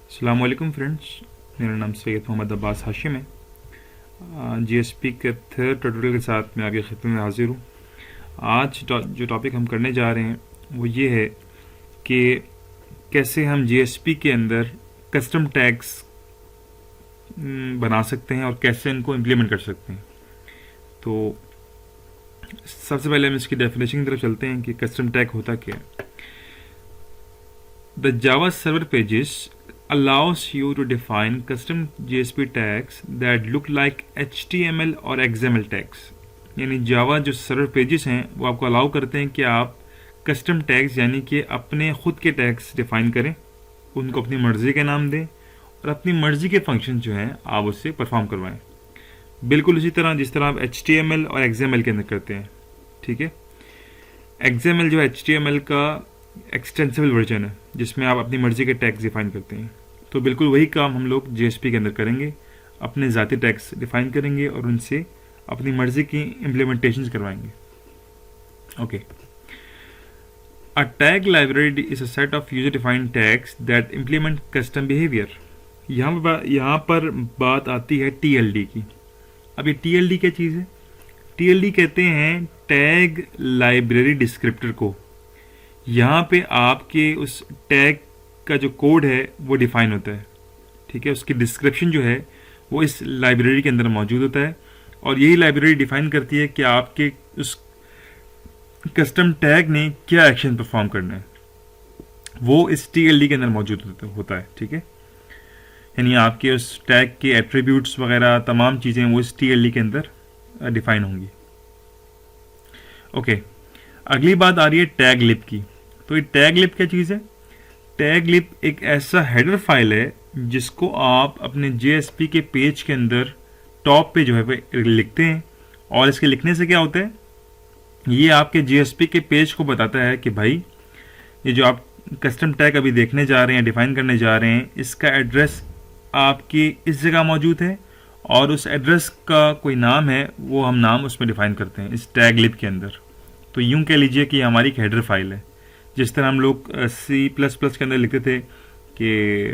अस्सलाम वालेकुम फ्रेंड्स, मेरा नाम सैयद मोहम्मद अब्बास हाशिम है। जीएसपी के थर्ड ट्यूटोरियल के साथ मैं आपकी खिदमत में हाजिर हूँ। आज जो टॉपिक हम करने जा रहे हैं वो ये है कि कैसे हम जीएसपी के अंदर कस्टम टैग्स बना सकते हैं और कैसे इनको इम्प्लीमेंट कर सकते हैं। तो सबसे पहले हम इसकी डेफिनेशन की तरफ चलते हैं कि कस्टम टैग होता क्या है। The Java server pages allows you to define custom JSP tags that look like HTML और XML tags। यानी जावा जो सर्वर पेजेस हैं वो आपको अलाउ करते हैं कि आप कस्टम टैग्स यानी कि अपने खुद के टैग्स डिफाइन करें, उनको अपनी मर्जी के नाम दें और अपनी मर्जी के फंक्शन जो हैं आप उससे परफॉर्म करवाएं, बिल्कुल उसी तरह जिस तरह आप HTML और XML के अंदर करते हैं। ठीक है, XML जो HTML का एक्सटेंसिबल वर्जन है जिसमें आप अपनी मर्जी के टैग्स डिफाइन करते हैं, तो बिल्कुल वही काम हम लोग JSP के अंदर करेंगे। अपने ज़ाती टैग्स डिफाइन करेंगे और उनसे अपनी मर्जी की इम्प्लीमेंटेशंस करवाएंगे। Okay, a tag library is a set of user defined tags that implement custom behaviour. यहाँ पर बात आती है TLD की। अब ये TLD क्या चीज़ है? TLD कहते हैं टैग लाइब्रेरी डिस्क्रिप्टर को। यहाँ पे आपके उस टैग का जो कोड है वो डिफाइन होता है। ठीक है, उसकी डिस्क्रिप्शन जो है वो इस लाइब्रेरी के अंदर मौजूद होता है और यही लाइब्रेरी डिफाइन करती है कि आपके उस कस्टम टैग ने क्या एक्शन परफॉर्म करना है, वो इस TLD के अंदर मौजूद होता है। ठीक है, यानी आपके उस टैग के एट्रीब्यूट्स वगैरह तमाम चीज़ें वो इस TLD के अंदर डिफाइन होंगी। ओके, अगली बात आ रही है टैग लिब की। तो ये टैग लिब क्या चीज़ है? टैग लिब एक ऐसा हेडर फाइल है जिसको आप अपने JSP के पेज के अंदर टॉप पे जो है वो लिखते हैं और इसके लिखने से क्या होता है, ये आपके JSP के पेज को बताता है कि भाई ये जो आप कस्टम टैग अभी देखने जा रहे हैं, डिफाइन करने जा रहे हैं, इसका एड्रेस आपकी इस जगह मौजूद है और उस एड्रेस का कोई नाम है, वो हम नाम उसमें डिफाइन करते हैं इस टैग लिब के अंदर। तो यूं कह लीजिए कि हमारी एक हेडर फाइल है, जिस तरह हम लोग C++ के अंदर लिखते थे कि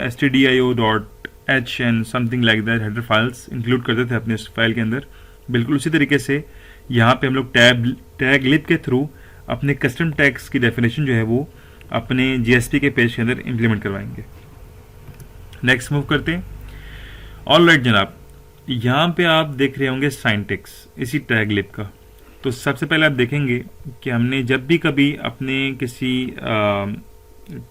stdio.h and something like that header files include करते थे अपने इस फाइल के अंदर। बिल्कुल उसी तरीके से यहाँ पे हम लोग टैग लिब के थ्रू अपने कस्टम टैग्स की डेफिनेशन जो है वो अपने JSP के पेज के अंदर इम्प्लीमेंट करवाएंगे। नेक्स्ट मूव करते हैं। ऑलराइट जनाब, यहाँ पे आप देख रहे होंगे साइंटेक्स इसी टैग लिब का। तो सबसे पहले आप देखेंगे कि हमने जब भी कभी अपने किसी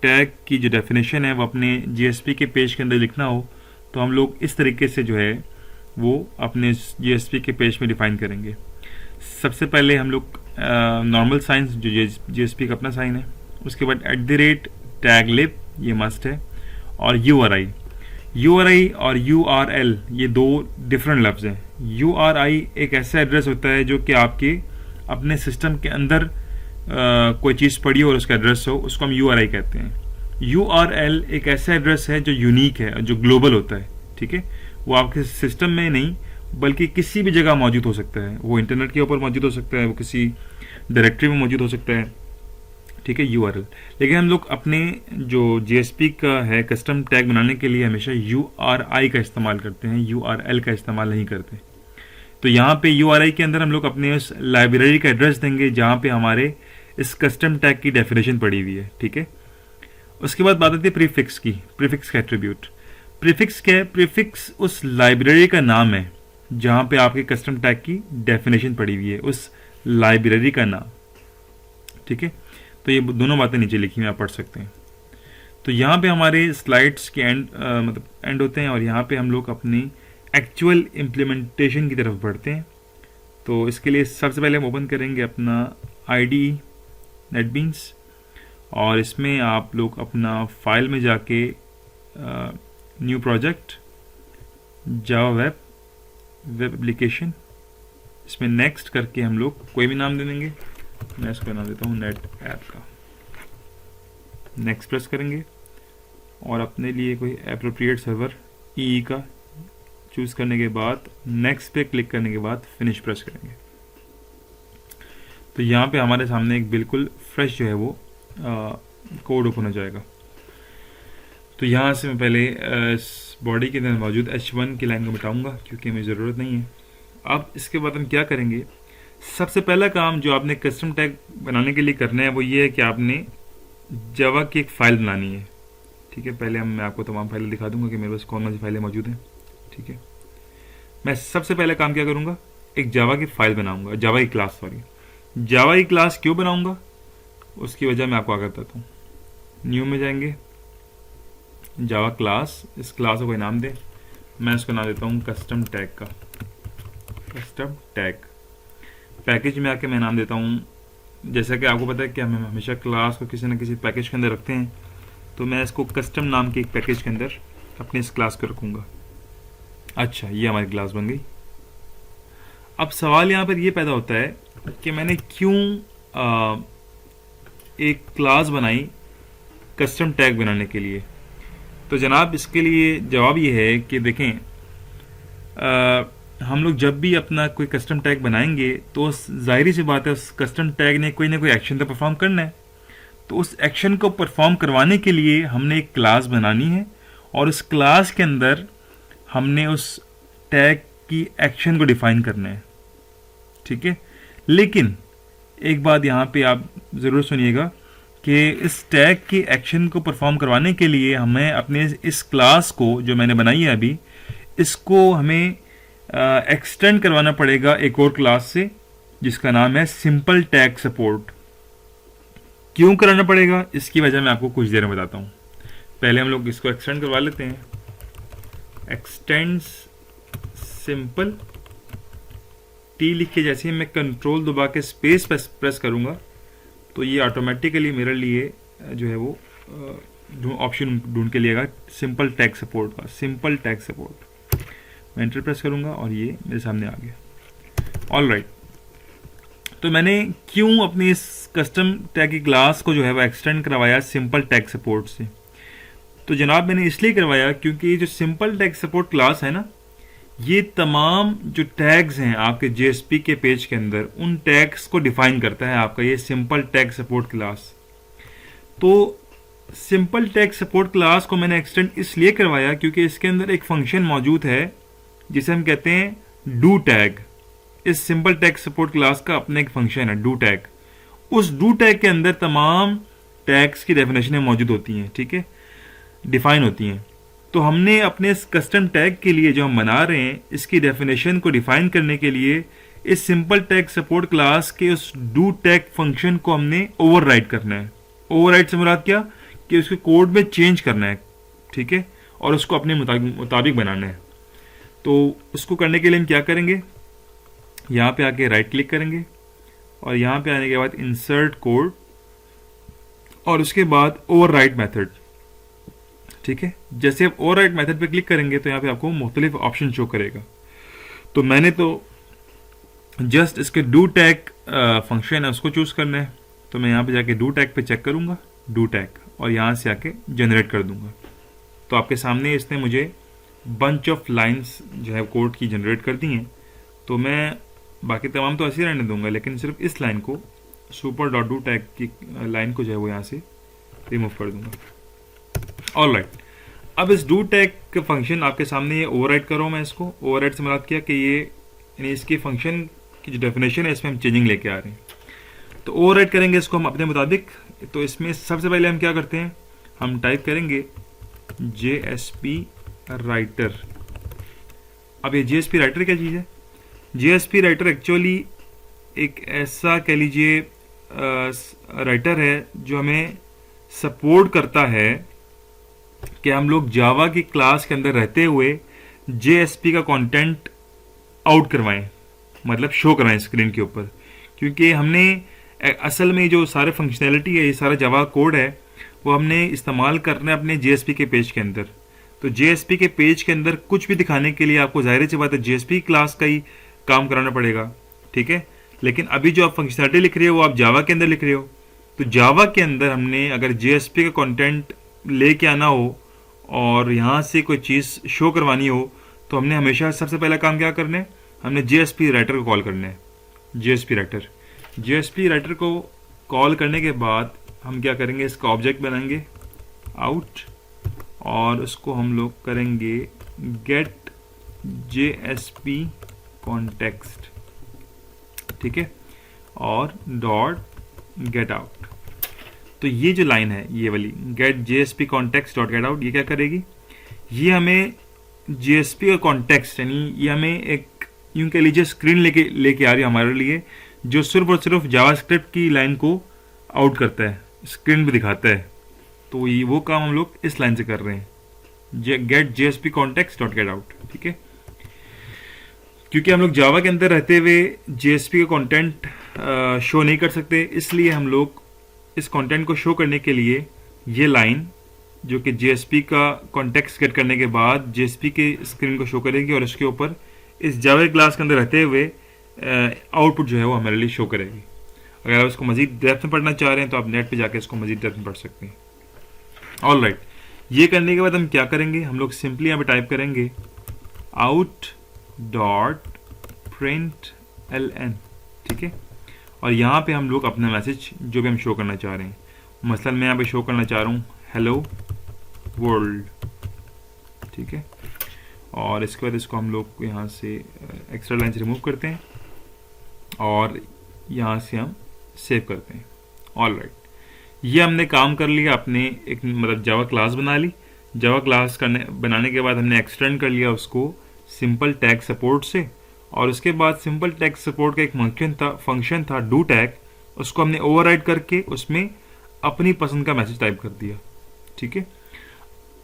टैग की जो डेफिनेशन है वो अपने JSP के पेज के अंदर लिखना हो तो हम लोग इस तरीके से जो है वो अपने JSP के पेज में डिफाइन करेंगे। सबसे पहले हम लोग नॉर्मल साइन जो JSP का अपना साइन है, उसके बाद @टैग लिब ये मस्ट है, और URI और URL ये दो डिफरेंट लफ्ज़ हैं। URI एक ऐसा एड्रेस होता है जो कि आपके अपने सिस्टम के अंदर कोई चीज़ पड़ी हो और उसका एड्रेस हो, उसको हम URI कहते हैं। URL एक ऐसा एड्रेस है जो यूनिक है, जो ग्लोबल होता है। ठीक है, वो आपके सिस्टम में नहीं बल्कि किसी भी जगह मौजूद हो सकता है। वो इंटरनेट के ऊपर मौजूद हो सकता है, वो किसी डायरेक्टरी में मौजूद हो सकता है। ठीक है, URL। लेकिन हम लोग अपने जो JSP का है कस्टम टैग बनाने के लिए हमेशा URI का इस्तेमाल करते हैं, URL का इस्तेमाल नहीं करते। तो यहाँ पे URI के अंदर हम लोग अपने उस लाइब्रेरी का एड्रेस देंगे जहाँ पे हमारे इस कस्टम टैग की डेफिनेशन पड़ी हुई है। ठीक है, उसके बाद बात आती है प्रीफिक्स की। प्रीफिक्स का एट्रीब्यूट। प्रीफिक्स क्या है? प्रीफिक्स उस लाइब्रेरी का नाम है जहाँ पे आपके कस्टम टैग की डेफिनेशन पड़ी हुई है, उस लाइब्रेरी का नाम। ठीक है, तो ये दोनों बातें नीचे लिखी हुई आप पढ़ सकते हैं। तो यहाँ पे हमारे स्लाइड्स के एंड होते हैं और यहाँ पे हम लोग अपनी एक्चुअल इम्प्लीमेंटेशन की तरफ बढ़ते हैं। तो इसके लिए सबसे पहले हम ओपन करेंगे अपना IDE NetBeans और इसमें आप लोग अपना फाइल में जाके new project Java web application, इसमें नेक्स्ट करके हम लोग कोई भी नाम दे देंगे। मैं इसका नाम देता हूँ नेट ऐप का। नेक्स्ट प्रेस करेंगे और अपने लिए कोई एप्रोप्रिएट सर्वर EE का चूज़ करने के बाद नेक्स्ट पे क्लिक करने के बाद फिनिश प्रेस करेंगे। तो यहाँ पे हमारे सामने एक बिल्कुल फ्रेश जो है वो कोड ओपन हो जाएगा। तो यहाँ से मैं पहले इस बॉडी के अंदर मौजूद H1 की लाइन को मिटाऊंगा क्योंकि हमें ज़रूरत नहीं है। अब इसके बाद हम क्या करेंगे, सबसे पहला काम जो आपने कस्टम टैग बनाने के लिए करना है वो ये है कि आपने जावा की एक फ़ाइल बनानी है। ठीक है, पहले मैं आपको तमाम फाइलें दिखा दूंगा कि मेरे पास कौन कौन सी फाइलें मौजूद हैं। ठीक है, मैं सबसे पहले काम क्या करूंगा, एक जावा की फाइल बनाऊंगा, जावा की क्लास, सॉरी जावा की क्लास क्यों बनाऊंगा उसकी वजह मैं आपको आगे बताता हूँ। न्यू में जाएंगे, जावा क्लास, इस क्लास को कोई नाम दे, मैं इसको नाम देता हूँ कस्टम टैग का, कस्टम टैग। पैकेज में आके मैं नाम देता हूँ, जैसा कि आपको पता है कि हम हमेशा क्लास को किसी न किसी पैकेज के अंदर रखते हैं, तो मैं इसको कस्टम नाम के एक पैकेज के अंदर अपने इस क्लास को रखूँगा। अच्छा, ये हमारी क्लास बन गई। अब सवाल यहाँ पर ये पैदा होता है कि मैंने क्यों एक क्लास बनाई कस्टम टैग बनाने के लिए। तो जनाब इसके लिए जवाब ये है कि देखें, हम लोग जब भी अपना कोई कस्टम टैग बनाएंगे तो जाहिर सी बात है उस कस्टम टैग ने कोई ना कोई एक्शन तो परफॉर्म करना है। तो उस एक्शन को परफॉर्म करवाने के लिए हमने एक क्लास बनानी है और उस क्लास के अंदर हमने उस टैग की एक्शन को डिफाइन करना है। ठीक है, लेकिन एक बात यहाँ पे आप ज़रूर सुनिएगा कि इस टैग की एक्शन को परफॉर्म करवाने के लिए हमें अपने इस क्लास को जो मैंने बनाई है अभी, इसको हमें एक्सटेंड करवाना पड़ेगा एक और क्लास से जिसका नाम है सिंपल टैग सपोर्ट। क्यों कराना पड़ेगा इसकी वजह मैं आपको कुछ देर में बताता हूँ। पहले हम लोग इसको एक्सटेंड करवा लेते हैं, एक्सटेंड्स सिंपल टी लिख के जैसे ही मैं कंट्रोल दबा के स्पेस प्रेस करूँगा तो ये ऑटोमेटिकली मेरे लिए जो है वो ऑप्शन ढूंढ के लिएगा सिंपल टैग सपोर्ट का, सिंपल टैग सपोर्ट। मैं एंटर प्रेस करूँगा और ये मेरे सामने आ गया। ऑल राइट, तो मैंने क्यों अपनी इस कस्टम टैग की क्लास को जो है वो एक्सटेंड करवाया सिंपल टैग सपोर्ट से। तो जनाब मैंने इसलिए करवाया क्योंकि ये जो सिंपल टैग सपोर्ट क्लास है ना, ये तमाम जो टैग्स हैं आपके JSP के पेज के अंदर, उन टैग्स को डिफाइन करता है आपका ये सिंपल टैग सपोर्ट क्लास। तो सिंपल टैग सपोर्ट क्लास को मैंने एक्सटेंड इसलिए करवाया क्योंकि इसके अंदर एक फंक्शन मौजूद है जिसे हम कहते हैं डू टैग। इस सिंपल टैग सपोर्ट क्लास का अपना एक फंक्शन है डू टैग। उस डू टैग के अंदर तमाम टैग्स की डेफिनेशनें मौजूद होती हैं, ठीक है, डिफाइन होती हैं। तो हमने अपने इस कस्टम टैग के लिए जो हम बना रहे हैं, इसकी डेफिनेशन को डिफाइन करने के लिए इस सिंपल टैग सपोर्ट क्लास के उस डू टैग फंक्शन को हमने ओवरराइड करना है। ओवरराइड से मुराद क्या कि उसके कोड में चेंज करना है, ठीक है, और उसको अपने मुताबिक बनाना है। तो उसको करने के लिए हम क्या करेंगे, यहाँ पे आके राइट क्लिक करेंगे और यहाँ पे आने के बाद इंसर्ट कोड और उसके बाद ओवरराइड मेथड। ठीक है, जैसे आप ओवरराइड मेथड पे क्लिक करेंगे तो यहाँ पे आपको मुख्तलिफ ऑप्शन शो करेगा। तो मैंने तो जस्ट इसके डू टैग फंक्शन है उसको चूज करना है, तो मैं यहाँ पे जाके डू टैग पे चेक करूंगा, डू टैग, और यहाँ से आके जनरेट कर दूंगा। तो आपके सामने इसने मुझे बंच ऑफ लाइंस जो है कोड की जनरेट कर दी हैं। तो मैं बाकी तमाम तो ऐसे ही रहने दूंगा, लेकिन सिर्फ इस लाइन को सुपर डॉट डू टैग की लाइन को जो है वो यहाँ से रिमूव कर दूंगा। ऑल राइट, अब इस डू टैग का फंक्शन आपके सामने ये ओवरराइड कर रहा हूँ मैं इसको। ओवरराइड से मुराद किया कि ये यानी इसके फंक्शन की जो डेफिनेशन है इसमें हम चेंजिंग लेके आ रहे हैं। तो ओवरराइड करेंगे इसको हम अपने मुताबिक। तो इसमें सबसे पहले हम क्या करते हैं, हम टाइप करेंगे JSP राइटर। अब ये JSP राइटर क्या चीज़ है? JSP राइटर एक्चुअली एक ऐसा कह लीजिए राइटर है जो हमें सपोर्ट करता है कि हम लोग जावा की क्लास के अंदर रहते हुए JSP का कंटेंट आउट करवाएं, मतलब शो करवाएं स्क्रीन के ऊपर। क्योंकि हमने असल में जो सारे फंक्शनैलिटी है, ये सारा जावा कोड है, वो हमने इस्तेमाल करना है अपने JSP के पेज के अंदर। तो JSP के पेज के अंदर कुछ भी दिखाने के लिए आपको जाहिर सी बात है JSP क्लास का ही काम कराना पड़ेगा, ठीक है। लेकिन अभी जो आप फंक्शनैलिटी लिख रहे हो वो आप जावा के अंदर लिख रहे हो। तो जावा के अंदर हमने अगर JSP का कंटेंट लेके आना हो और यहाँ से कोई चीज़ शो करवानी हो तो हमने हमेशा सबसे पहला काम क्या करना है, हमने JSP राइटर को कॉल करना है। JSP राइटर, JSP राइटर को कॉल करने के बाद हम क्या करेंगे, इसका ऑब्जेक्ट बनाएंगे आउट, और उसको हम लोग करेंगे गेट JSP कॉन्टेक्स्ट, ठीक है, और डॉट गेट आउट। तो ये जो लाइन है ये वाली get JSP context dot get out, ये क्या करेगी, ये हमें JSP का कॉन्टेक्स्ट, यानी ये हमें एक यूं कह लीजिए स्क्रीन लेके आ रही है हमारे लिए, जो सिर्फ और सिर्फ जावास्क्रिप्ट की लाइन को आउट करता है, स्क्रीन पे दिखाता है। तो ये वो काम हम लोग इस लाइन से कर रहे हैं, get JSP context dot get out, ठीक है। क्योंकि हम लोग जावा के अंदर रहते हुए JSP का कंटेंट शो नहीं कर सकते, इसलिए हम लोग इस कंटेंट को शो करने के लिए ये लाइन जो कि JSP का कॉन्टेक्स्ट गेट करने के बाद JSP के स्क्रीन को शो करेगी, और इसके ऊपर इस जावा क्लास के अंदर रहते हुए आउटपुट जो है वो हमारे लिए शो करेगी। अगर आप इसको मजीद डेप्थ में पढ़ना चाह रहे हैं तो आप नेट पे जाके इसको मजीद डेप्थ में पढ़ सकते हैं। ऑल राइट, ये करने के बाद हम क्या करेंगे, हम लोग सिंपली यहाँ पे टाइप करेंगे आउट डॉट प्रिंट LN, ठीक है, और यहाँ पे हम लोग अपना मैसेज जो भी हम शो करना चाह रहे हैं, मसलन मैं यहाँ पे शो करना चाह रहा हूँ हेलो वर्ल्ड, ठीक है, और इसके बाद इसको हम लोग यहाँ से एक्स्ट्रा लाइन से रिमूव करते हैं और यहाँ से हम सेव करते हैं। ऑल राइट, ये हमने काम कर लिया, अपने एक मतलब जावा क्लास बना ली। जावा क्लास बनाने के बाद हमने एक्सटेंड कर लिया उसको सिंपल टैग सपोर्ट से, और उसके बाद सिंपल टैग सपोर्ट का एक फंक्शन था डू टैग, उसको हमने ओवरराइड करके उसमें अपनी पसंद का मैसेज टाइप कर दिया, ठीक है।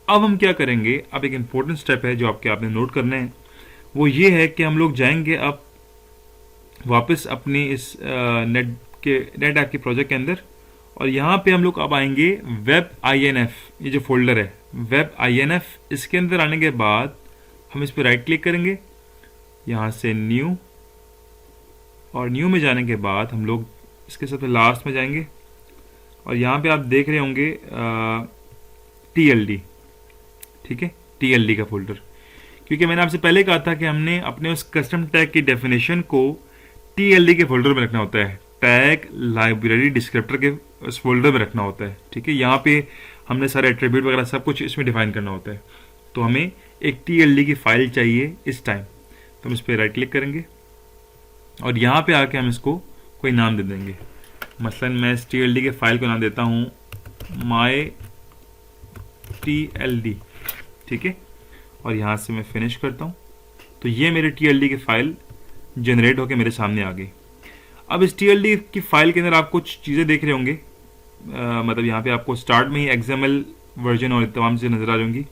अब हम क्या करेंगे, अब एक इम्पोर्टेंट स्टेप है जो आपने नोट करना है, वो ये है कि हम लोग जाएंगे अब वापस अपनी इस नेट ऐप के प्रोजेक्ट के अंदर, और यहाँ पे हम लोग अब आएंगे वेब INF, ये जो फोल्डर है वेब INF, इसके अंदर आने के बाद हम इस पर राइट क्लिक करेंगे, यहाँ से न्यू, और न्यू में जाने के बाद हम लोग इसके सबसे लास्ट में जाएंगे, और यहाँ पे आप देख रहे होंगे TLD, ठीक है, TLD का फोल्डर, क्योंकि मैंने आपसे पहले कहा था कि हमने अपने उस कस्टम टैग की डेफिनेशन को TLD के फोल्डर में रखना होता है, टैग लाइब्रेरी डिस्क्रिप्टर के उस फोल्डर में रखना होता है, ठीक है। यहाँ पे हमने सारे एट्रीब्यूट वगैरह सब कुछ इसमें डिफाइन करना होता है, तो हमें एक TLD की फाइल चाहिए इस टाइम, तो हम इस पर राइट क्लिक करेंगे और यहाँ पे आके हम इसको कोई नाम दे देंगे। मसलन मैं इस TLD के फाइल को नाम देता हूँ माई TLD, ठीक है, और यहाँ से मैं फिनिश करता हूँ, तो ये मेरे TLD की फाइल जनरेट होकर मेरे सामने आ गई। अब इस TLD की फाइल के अंदर आप कुछ चीज़ें देख रहे होंगे, मतलब यहाँ पे आपको स्टार्ट में ही XML वर्जन और तमाम चीज़ें नजर आ जाएंगी।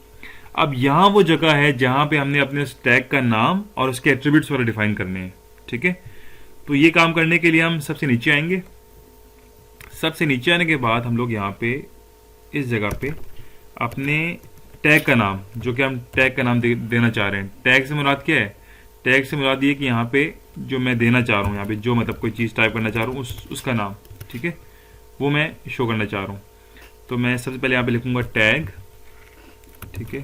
अब यहाँ वो जगह है जहाँ पे हमने अपने टैग का नाम और उसके एट्रीब्यूट्स वगैरह डिफाइन करने हैं, ठीक है। तो ये काम करने के लिए हम सबसे नीचे आएंगे, सबसे नीचे आने के बाद हम लोग यहाँ पे इस जगह पे अपने टैग का नाम, जो कि हम टैग का नाम देना चाह रहे हैं, टैग से मुराद क्या है, टैग से मुराद ये कि यहाँ पे जो मैं देना चाह रहा हूँ, यहाँ पे जो मतलब कोई चीज़ टाइप करना चाह रहा हूँ उसका नाम, ठीक है, वो मैं शो करना चाह रहा हूँ। तो मैं सबसे पहले यहाँ पे लिखूंगा टैग, ठीक है,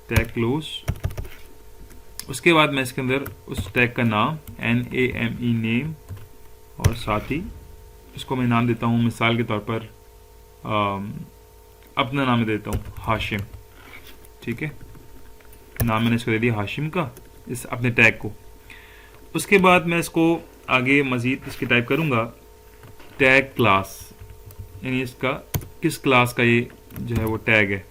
टैग क्लोज, उसके बाद मैं इसके अंदर उस टैग का नाम NAME नेम, और साथ ही इसको मैं नाम देता हूँ, मिसाल के तौर पर अपना नाम देता हूँ हाशिम, ठीक है, नाम मैंने इसको दे दिया हाशिम का, इस अपने टैग को। उसके बाद मैं इसको आगे मज़ीद इसकी टाइप करूँगा टैग क्लास, यानी इसका किस क्लास का ये जो है वो टैग है,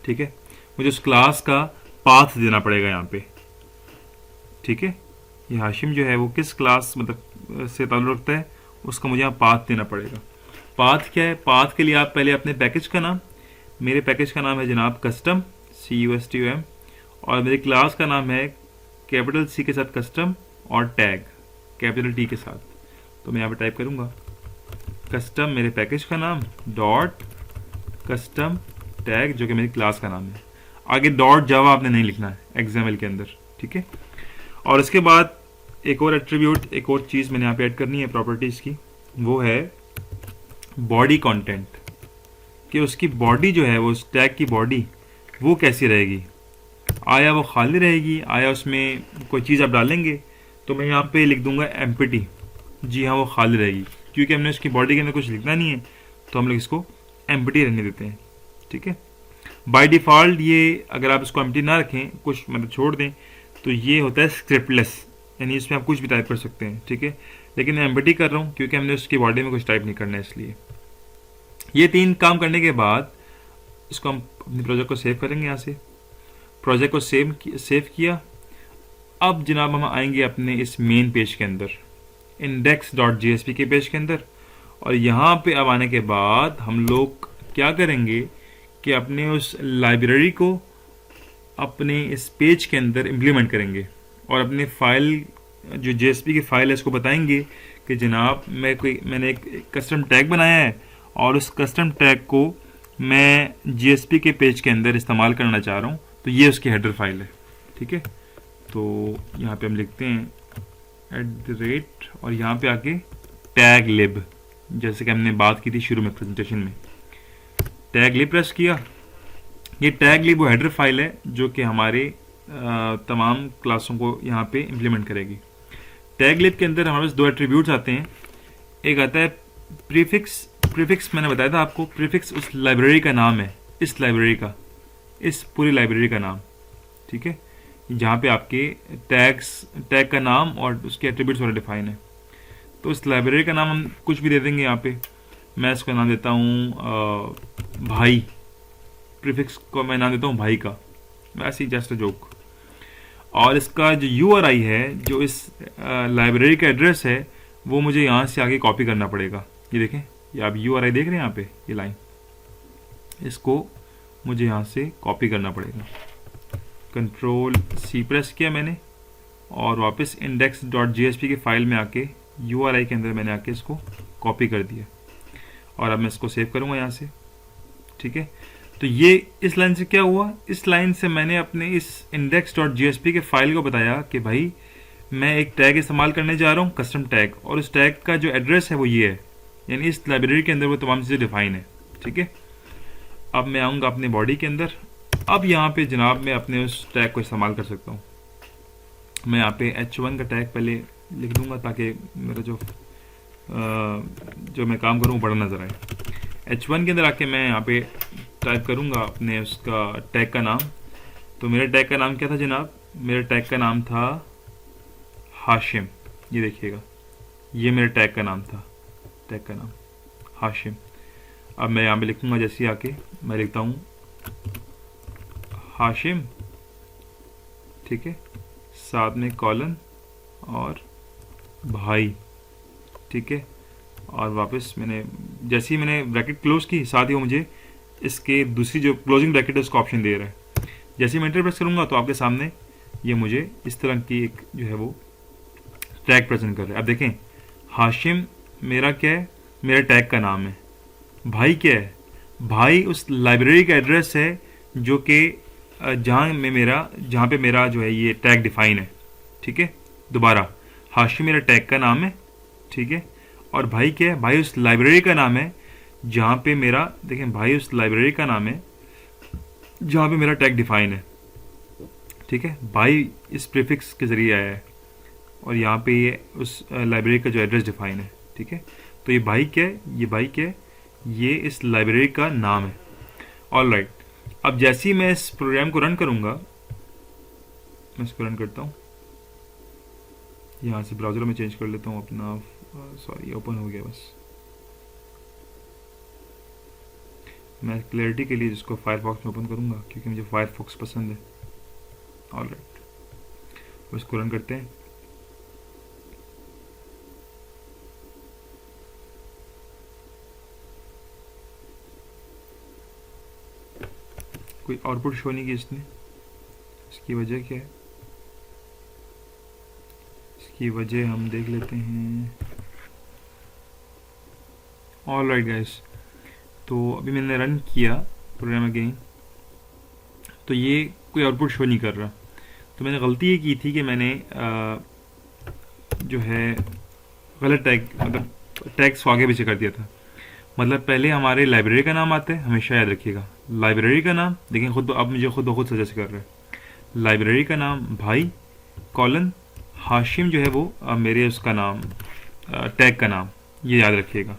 ठीक है, मुझे उस क्लास का पाथ देना पड़ेगा यहाँ पे, ठीक है। ये हाशिम जो है वो किस क्लास मतलब से ताल्लुक़ रखता है, उसका मुझे यहाँ पाथ देना पड़ेगा। पाथ क्या है, पाथ के लिए आप पहले अपने पैकेज का नाम, मेरे पैकेज का नाम है जनाब कस्टम CUSTOM, और मेरी क्लास का नाम है कैपिटल C के साथ कस्टम और टैग कैपिटल T के साथ। तो मैं यहाँ पे टाइप करूँगा कस्टम मेरे पैकेज का नाम डॉट कस्टम टैग जो कि मेरी क्लास का नाम है। आगे डॉट जावा आपने नहीं लिखना है XML के अंदर, ठीक है। और इसके बाद एक और एट्रीब्यूट, एक और चीज़ मैंने यहाँ पे ऐड करनी है प्रॉपर्टीज़ की, वो है बॉडी कंटेंट, कि उसकी बॉडी जो है वो उस टैग की बॉडी वो कैसी रहेगी, आया वो खाली रहेगी, आया उसमें कोई चीज़ आप डालेंगे। तो मैं यहाँ पे लिख दूंगा एम्प्टी, जी हाँ, वो खाली रहेगी, क्योंकि हमने उसकी बॉडी के अंदर कुछ लिखना नहीं है, तो हम लोग इसको एम्प्टी रहने देते हैं। ठीक है, बाय डिफ़ॉल्ट ये अगर आप इसको एम्प्टी ना रखें, कुछ मतलब छोड़ दें, तो ये होता है स्क्रिप्टलेस, यानी इसमें आप कुछ भी टाइप कर सकते हैं। ठीक है, लेकिन मैं एम्प्टी कर रहा हूँ क्योंकि हमने उसकी बॉडी में कुछ टाइप नहीं करना है, इसलिए। ये 3 काम करने के बाद इसको हम अपने प्रोजेक्ट को सेव करेंगे। यहाँ से प्रोजेक्ट को सेव किया। अब जनाब हम आएंगे अपने इस मेन पेज के अंदर, index.jsp के पेज के अंदर, और यहाँ पे अब आने के बाद हम लोग क्या करेंगे कि अपने उस लाइब्रेरी को अपने इस पेज के अंदर इम्प्लीमेंट करेंगे, और अपने फाइल जो JSP की फाइल है इसको बताएंगे कि जनाब मैंने एक कस्टम टैग बनाया है, और उस कस्टम टैग को मैं JSP के पेज के अंदर इस्तेमाल करना चाह रहा हूँ, तो ये उसकी हेडर फाइल है। ठीक है, तो यहाँ पे हम लिखते हैं @ और यहाँ पे आके टैग लिब, जैसे कि हमने बात की थी शुरू में प्रेजेंटेशन में, टैग लिब प्रेस किया। ये टैग लिब वो हेडर फाइल है जो कि हमारे तमाम क्लासों को यहाँ पे इम्प्लीमेंट करेगी। टैग लिब के अंदर हमारे पास 2 एट्रीब्यूट्स आते हैं। एक आता है प्रीफिक्स मैंने बताया था आपको, प्रीफिक्स उस लाइब्रेरी का नाम है, इस लाइब्रेरी का, इस पूरी लाइब्रेरी का नाम। ठीक है, जहाँ पे आपके टैग का नाम और उसके एट्रीब्यूट्स वाला डिफाइन है। तो इस लाइब्रेरी का नाम हम कुछ भी दे देंगे। यहाँ पे मैं इसका नाम देता हूँ भाई, प्रीफिक्स को मैं नाम देता हूँ भाई का, वैसे ही जस्ट अ जोक। और इसका जो URI है, जो इस लाइब्रेरी का एड्रेस है, वो मुझे यहाँ से आगे कॉपी करना पड़ेगा। ये देखें, ये आप URI देख रहे हैं यहाँ पे, ये लाइन, इसको मुझे यहाँ से कॉपी करना पड़ेगा। Ctrl+C प्रेस किया मैंने, और वापस index.jsp की फाइल में आके URI के अंदर मैंने आके इसको कॉपी कर दिया, और अब मैं इसको सेव करूँगा यहाँ से। ठीक है, तो ये इस लाइन से क्या हुआ, इस लाइन से मैंने अपने इस index.jsp के फाइल को बताया कि भाई मैं एक टैग इस्तेमाल करने जा रहा हूँ, कस्टम टैग, और उस टैग का जो एड्रेस है वो ये है, यानी इस लाइब्रेरी के अंदर वो तमाम चीज़ें डिफाइन है। ठीक है, अब मैं आऊँगा अपने बॉडी के अंदर। अब यहाँ पे जनाब मैं अपने उस टैग को इस्तेमाल कर सकता हूँ। मैं यहाँ पे H1 का टैग पहले लिख दूंगा ताकि मेरा जो मैं काम करूँ बड़ा नज़र आए। H1 के अंदर आके मैं यहाँ पे टाइप करूँगा अपने उसका टैग का नाम। तो मेरे टैग का नाम क्या था जनाब, मेरे टैग का नाम था हाशिम। ये देखिएगा, ये मेरे टैग का नाम था, टैग का नाम हाशिम। अब मैं यहाँ पे लिखूँगा, जैसे ही आके मैं लिखता हूँ हाशिम, ठीक है, साथ में कॉलन और भाई। ठीक है, और वापस मैंने जैसे ही मैंने ब्रैकेट क्लोज की, साथ ही वो मुझे इसके दूसरी जो क्लोजिंग ब्रैकेट है उसका ऑप्शन दे रहा है। जैसे ही मैं एंटर प्रेस करूँगा तो आपके सामने ये मुझे इस तरह की एक जो है वो टैग प्रेजेंट कर रहा है। अब देखें, हाशिम मेरा क्या है, मेरा टैग का नाम है। भाई क्या है, भाई उस लाइब्रेरी का एड्रेस है जो कि जहाँ पे मेरा जो है ये टैग डिफाइन है। ठीक है, दोबारा हाशिम मेरा टैग का नाम है। ठीक है, और भाई क्या है, भाई उस लाइब्रेरी का नाम है जहाँ पे मेरा, देखें, भाई उस लाइब्रेरी का नाम है जहाँ पे मेरा टैग डिफाइन है। ठीक है, भाई इस प्रीफिक्स के जरिए आया है, और यहाँ पे ये उस लाइब्रेरी का जो एड्रेस डिफाइन है। ठीक है, तो ये भाई क्या है, ये भाई क्या है, ये इस लाइब्रेरी का नाम है। ऑलराइट, अब जैसे ही मैं इस प्रोग्राम को रन करूँगा, मैं इसको रन करता हूँ, यहाँ से ब्राउज़र में चेंज कर लेता हूँ अपना, सॉरी ओपन हो गया बस। मैं क्लैरिटी के लिए जिसको फायरफॉक्स में ओपन करूँगा क्योंकि मुझे फायरफॉक्स पसंद है। ऑलराइट, उसको रन करते हैं। कोई आउटपुट शो नहीं की इसने, इसकी वजह क्या है, इसकी वजह हम देख लेते हैं। ऑलराइट गाइस, तो अभी मैंने रन किया प्रोग्राम अगेन, तो ये कोई आउटपुट शो नहीं कर रहा। तो मैंने गलती ये की थी कि मैंने जो है गलत टैग, मतलब टैग्स को आगे पीछे कर दिया था। मतलब पहले हमारे लाइब्रेरी का नाम आता है, हमेशा याद रखिएगा, लाइब्रेरी का नाम। देखें खुद, अब मुझे खुद ब खुद सजेस्ट कर रहा है। लाइब्रेरी का नाम भाई, कॉलन हाशिम जो है वो मेरे उसका नाम टैग का नाम, ये याद रखिएगा।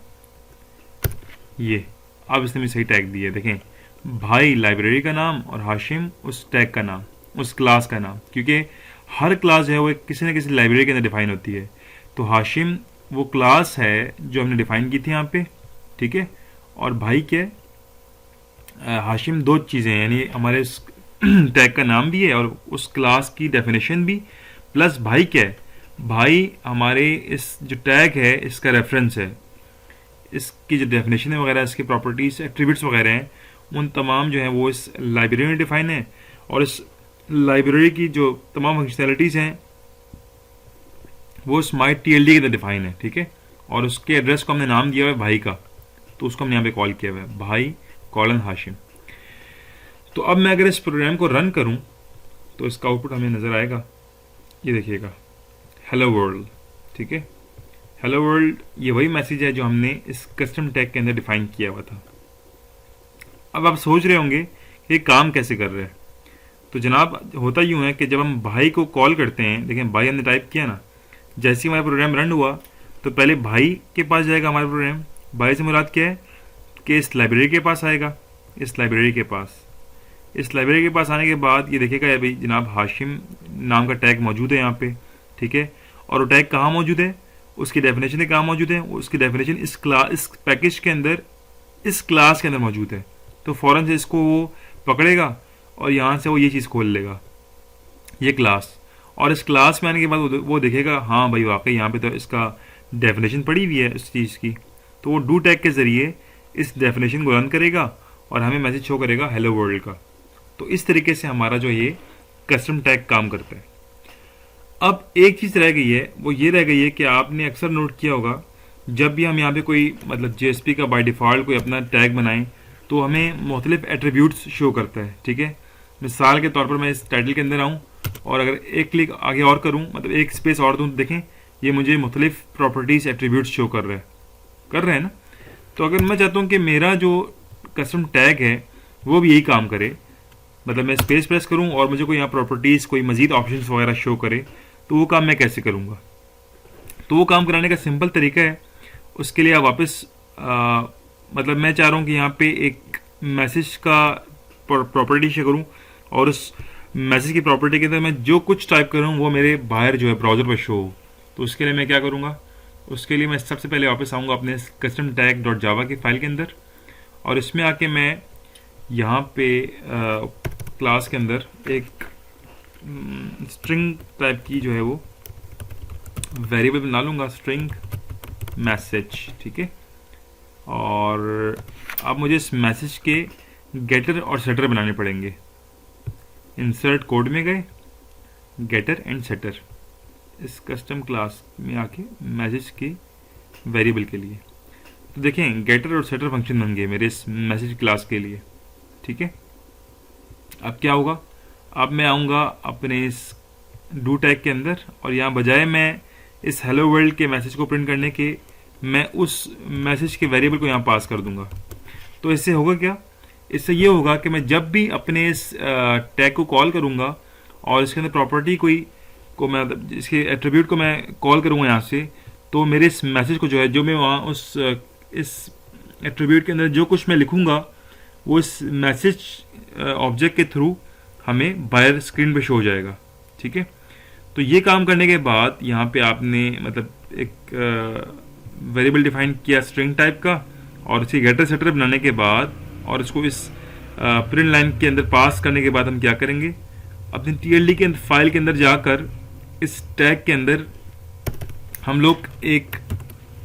ये अब इसने मुझे सही टैग दिया, देखें, भाई लाइब्रेरी का नाम और हाशिम उस टैग का नाम, उस क्लास का नाम, क्योंकि हर क्लास जो है वो किसी न किसी लाइब्रेरी के अंदर डिफाइन होती है। तो हाशिम वो क्लास है जो हमने डिफाइन की थी यहाँ पे, ठीक है। और भाई क्या है, हाशिम दो चीज़ें हैं, यानी हमारे टैग का नाम भी है और उस क्लास की डेफिनेशन भी, प्लस भाई क्या है, भाई हमारे इस जो टैग है इसका रेफरेंस है, इसकी जो डेफिनेशन है वगैरह, इसकी प्रॉपर्टीज एट्रीब्यूट्स वगैरह हैं, उन तमाम जो है वो इस लाइब्रेरी में डिफाइन है। और इस लाइब्रेरी की जो तमाम फंक्शनैलिटीज़ हैं वो इस माई TLD के अंदर डिफाइन है, ठीक है। और उसके एड्रेस को हमने नाम दिया हुआ है भाई का, तो उसको हमने यहाँ पे कॉल किया हुआ है भाई कॉलन हाशिम। तो अब मैं अगर इस प्रोग्राम को रन करूँ तो इसका आउटपुट हमें नज़र आएगा, ये देखिएगा, हेलो वर्ल्ड, ठीक है। हेलो वर्ल्ड ये वही मैसेज है जो हमने इस कस्टम टैग के अंदर डिफाइन किया हुआ था। अब आप सोच रहे होंगे कि ये काम कैसे कर रहे हैं। तो जनाब होता यूँ है कि जब हम भाई को कॉल करते हैं, देखें भाई हमने टाइप किया ना, जैसे ही हमारा प्रोग्राम रन हुआ तो पहले भाई के पास जाएगा हमारा प्रोग्राम। भाई से मुराद क्या है कि इस लाइब्रेरी के पास आएगा, इस लाइब्रेरी के पास, इस लाइब्रेरी के पास आने के बाद ये देखेगा भाई जनाब हाशिम नाम का टैग मौजूद है यहाँ पे, ठीक है। और वो टैग कहाँ मौजूद है, उसकी डेफिनेशन कहाँ मौजूद है, उसकी डेफिनेशन इस पैकेज के अंदर, इस क्लास के अंदर मौजूद है। तो फ़ौरन से इसको वो पकड़ेगा और यहाँ से वो ये चीज़ खोल लेगा, ये क्लास। और इस क्लास में आने के बाद वो देखेगा हाँ भाई वाकई यहाँ पे तो इसका डेफिनेशन पड़ी हुई है इस चीज़ की। तो वो डू टैग के ज़रिए इस डेफिनेशन को रन करेगा और हमें मैसेज शो करेगा हेलो वर्ल्ड का। तो इस तरीके से हमारा जो ये कस्टम टैग काम करता है। अब एक चीज़ रह गई है, वो ये रह गई है कि आपने अक्सर नोट किया होगा जब भी हम यहाँ पे कोई मतलब JSP का बाय डिफ़ॉल्ट कोई अपना टैग बनाएं तो हमें मुख्तलिफ एट्रीब्यूट्स शो करता है, ठीक है। मिसाल के तौर पर मैं इस टाइटल के अंदर आऊँ और अगर एक क्लिक आगे और करूँ, मतलब एक स्पेस और दूँ, तो देखें ये मुझे मुख्तलिफ प्रॉपर्टीज़ एट्रीब्यूट्स शो कर रहे हैं ना। तो अगर मैं चाहता हूँ कि मेरा जो कस्टम टैग है वो भी यही काम करे, मतलब मैं स्पेस प्रेस करूँ और मुझे कोई यहाँ प्रॉपर्टीज़ कोई मज़ीद ऑप्शंस वगैरह शो करे, तो वो काम मैं कैसे करूँगा। तो वो काम कराने का सिंपल तरीका है, उसके लिए आप वापस मतलब मैं चाह रहा हूँ कि यहाँ पे एक मैसेज का प्रॉपर्टी शो करूँ और उस मैसेज की प्रॉपर्टी के अंदर मैं जो कुछ टाइप करूँ वो मेरे बाहर जो है ब्राउज़र पर शो हो। तो उसके लिए मैं क्या करूँगा, उसके लिए मैं सबसे पहले वापस आऊँगा अपने कस्टम टैग डॉट जावा की फ़ाइल के अंदर और इसमें आके मैं यहाँ पे क्लास के अंदर एक स्ट्रिंग टाइप की जो है वो वेरिएबल बना लूँगा, स्ट्रिंग मैसेज, ठीक है। और अब मुझे इस मैसेज के गेटर और सेटर बनाने पड़ेंगे। इंसर्ट कोड में गए, गेटर एंड सेटर, इस कस्टम क्लास में आके मैसेज के वेरिएबल के लिए। तो देखें गेटर और सेटर फंक्शन बन गए मेरे इस मैसेज क्लास के लिए, ठीक है। अब क्या होगा, अब मैं आऊँगा अपने इस डू टैग के अंदर और यहाँ बजाय मैं इस हेलो वर्ल्ड के मैसेज को प्रिंट करने के, मैं उस मैसेज के वेरिएबल को यहाँ पास कर दूंगा। तो इससे होगा क्या, इससे ये होगा कि मैं जब भी अपने इस टैग को कॉल करूँगा और इसके अंदर प्रॉपर्टी कोई को मैं इसके एट्रीब्यूट को मैं कॉल करूँगा यहाँ से, तो मेरे इस मैसेज को जो है, जो मैं वहाँ उस इस एट्रीब्यूट के अंदर जो कुछ मैं लिखूँगा वो इस मैसेज ऑब्जेक्ट के थ्रू हमें बाहर स्क्रीन पे शो हो जाएगा, ठीक है। तो ये काम करने के बाद यहाँ पे आपने मतलब एक वेरिएबल डिफाइन किया स्ट्रिंग टाइप का और इसकी गेटर सेटर बनाने के बाद और इसको इस प्रिंट लाइन के अंदर पास करने के बाद हम क्या करेंगे, अपनी TLD के फाइल के अंदर जाकर इस टैग के अंदर हम लोग एक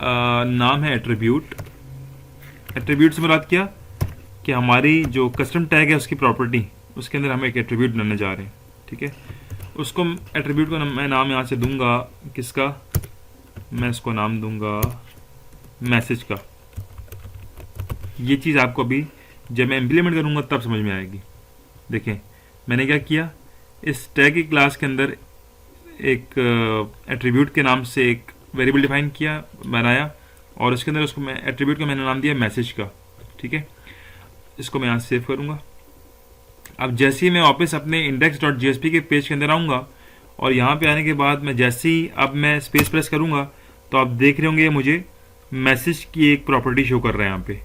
नाम है एट्रीब्यूट, एट्रीब्यूट से मुराद क्या कि हमारी जो कस्टम टैग है उसकी प्रॉपर्टी, उसके अंदर हम एक एट्रीब्यूट बनाने जा रहे हैं, ठीक है। उसको एट्रीब्यूट को मैं नाम यहाँ से दूंगा किसका, मैं इसको नाम दूंगा मैसेज का। ये चीज़ आपको अभी जब मैं इम्प्लीमेंट करूँगा तब समझ में आएगी। देखें मैंने क्या किया, इस टैग की क्लास के अंदर एक एट्रीब्यूट के नाम से एक वेरिएबल डिफाइन किया, बनाया और उसके अंदर उसको मैं एट्रीब्यूट का मैंने नाम दिया मैसेज का, ठीक है। इसको मैं यहाँ सेव करूँगा। अब जैसे ही मैं वापस अपने index.jsp के पेज के अंदर आऊँगा और यहाँ पे आने के बाद मैं जैसे ही अब मैं स्पेस प्रेस करूँगा तो आप देख रहे होंगे मुझे मैसेज की एक प्रॉपर्टी शो कर रहा है यहाँ पे,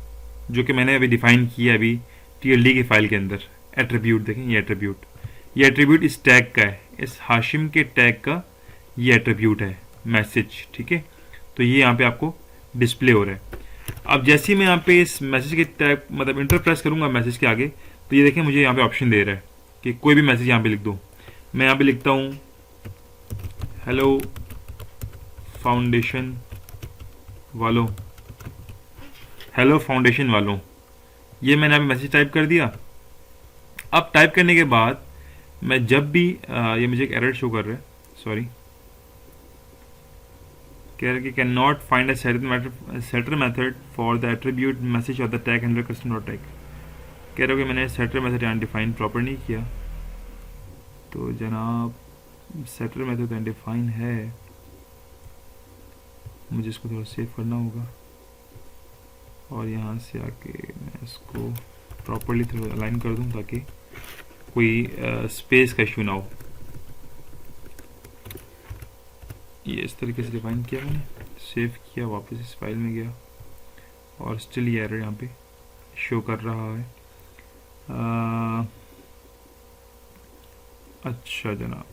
जो कि मैंने अभी डिफाइन किया अभी TLD की फाइल के अंदर। एट्रीब्यूट देखें, ये एट्रीब्यूट इस टैग का है, इस हाशिम के टैग का ये एट्रीब्यूट है मैसेज, ठीक है। तो ये यहाँ पे आपको डिस्प्ले हो रहा है। अब जैसे ही मैं यहाँ पे इस मैसेज के टैग मतलब इंटर प्रेस करूँगा मैसेज के आगे, तो ये देखें मुझे यहाँ पे ऑप्शन दे रहा है कि कोई भी मैसेज यहाँ पे लिख दो। मैं यहाँ पे लिखता हूँ हेलो फाउंडेशन वालों, हेलो फाउंडेशन वालों। ये मैंने अभी मैसेज टाइप कर दिया। अब टाइप करने के बाद मैं जब भी ये मुझे एक एरर शो कर रहा है, सॉरी, कह रहा है कि can not find a shutter method for the attribute message of the tag handler custom dot tag. कह रहा है कि मैंने सेटर मेथड यहाँ डिफाइन प्रॉपर नहीं किया। तो जनाब सेटर मेथड अनडिफाइन है, मुझे इसको थोड़ा सेव करना होगा और यहाँ से आके मैं इसको प्रॉपरली थोड़ा अलाइन कर दूँ ताकि कोई स्पेस का इशू ना हो। ये इस तरीके से डिफाइन किया मैंने, सेव किया, वापस इस फाइल में गया और स्टिल ये एरर यहाँ पे शो कर रहा है। अच्छा जनाब,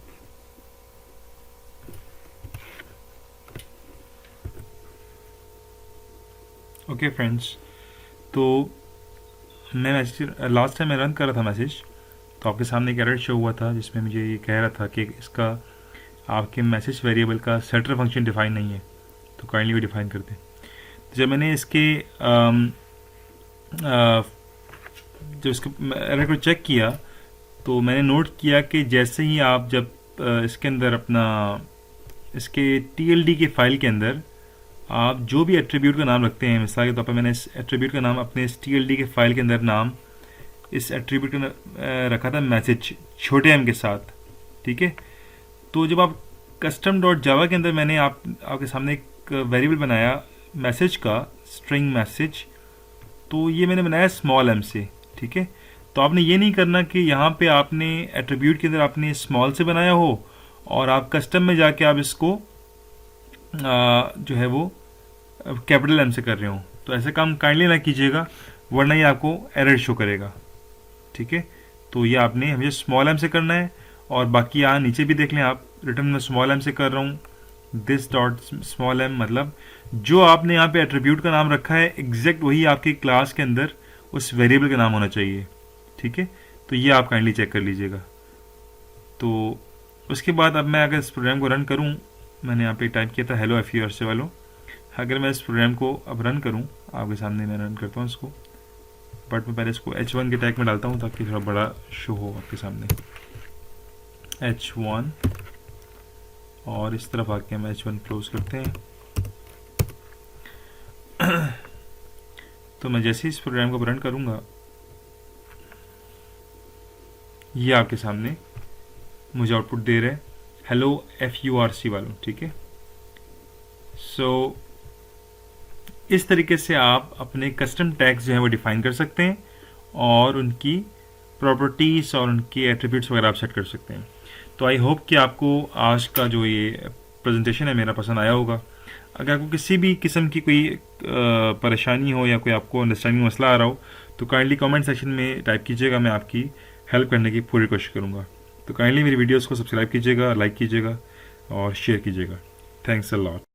ओके फ्रेंड्स, तो मैं मैसेज लास्ट टाइम मैं रन कर रहा था मैसेज, तो आपके सामने एक एरर शो हुआ था जिसमें मुझे ये कह रहा था कि इसका आपके मैसेज वेरिएबल का सेटर फंक्शन डिफाइन नहीं है, तो काइंडली वो डिफाइन कर दें। तो जब मैंने इसके जब इसके एरर को चेक किया तो मैंने नोट किया कि जैसे ही आप जब इसके अंदर अपना इसके TLD की फाइल के अंदर आप जो भी एट्रीब्यूट का नाम रखते हैं, मिसाल के तौर पर मैंने इस एट्रीब्यूट का नाम अपने इस TLD के फाइल के अंदर नाम इस एट्रीब्यूट का रखा था मैसेज छोटे m के साथ, ठीक है। तो जब आप कस्टम डॉट जावा के अंदर मैंने आपके सामने एक वेरिएबल बनाया मैसेज का, स्ट्रिंग मैसेज, तो ये मैंने बनाया स्मॉल m से, ठीक है। तो आपने ये नहीं करना कि यहाँ पे आपने एट्रीब्यूट के अंदर आपने स्मॉल से बनाया हो और आप कस्टम में जाके आप इसको जो है वो कैपिटल M से कर रहे हो। तो ऐसे काम काइंडली ना कीजिएगा, वरना ये आपको एरर शो करेगा, ठीक है। तो ये आपने हमें स्मॉल m से करना है और बाकी यहाँ नीचे भी देख लें आप, रिटर्न में स्मॉल m से कर रहा हूँ, दिस डॉट स्मॉल m, मतलब जो आपने यहाँ पे एट्रीब्यूट का नाम रखा है एग्जैक्ट वही आपके क्लास के अंदर उस वेरिएबल का नाम होना चाहिए, ठीक है। तो ये आप काइंडली चेक कर लीजिएगा। तो उसके बाद अब मैं अगर इस प्रोग्राम को रन करूँ, मैंने यहाँ पे टाइप किया था हेलो FURC वालों, अगर मैं इस प्रोग्राम को अब रन करूँ आपके सामने, मैं रन करता हूँ इसको, बट मैं पहले इसको H1 के टैग में डालता हूँ ताकि थोड़ा बड़ा शो हो आपके सामने, H1, और इस तरफ आके हम H1 क्लोज करते हैं। तो मैं जैसे इस प्रोग्राम को रन करूँगा ये आपके सामने मुझे आउटपुट दे रहा है हेलो FURC वालों, ठीक है। सो इस तरीके से आप अपने कस्टम टैग्स जो है वो डिफाइन कर सकते हैं और उनकी प्रॉपर्टीज़ और उनके एट्रीब्यूट्स वगैरह आप सेट कर सकते हैं। तो आई होप कि आपको आज का जो ये प्रेजेंटेशन है मेरा पसंद आया होगा। अगर आपको किसी भी किस्म की कोई परेशानी हो या कोई आपको अंडरस्टैंडिंग मसला आ रहा हो तो काइंडली कमेंट सेक्शन में टाइप कीजिएगा, मैं आपकी हेल्प करने की पूरी कोशिश करूँगा। तो काइंडली मेरी वीडियोस को सब्सक्राइब कीजिएगा, लाइक कीजिएगा और शेयर कीजिएगा। Thanks a lot.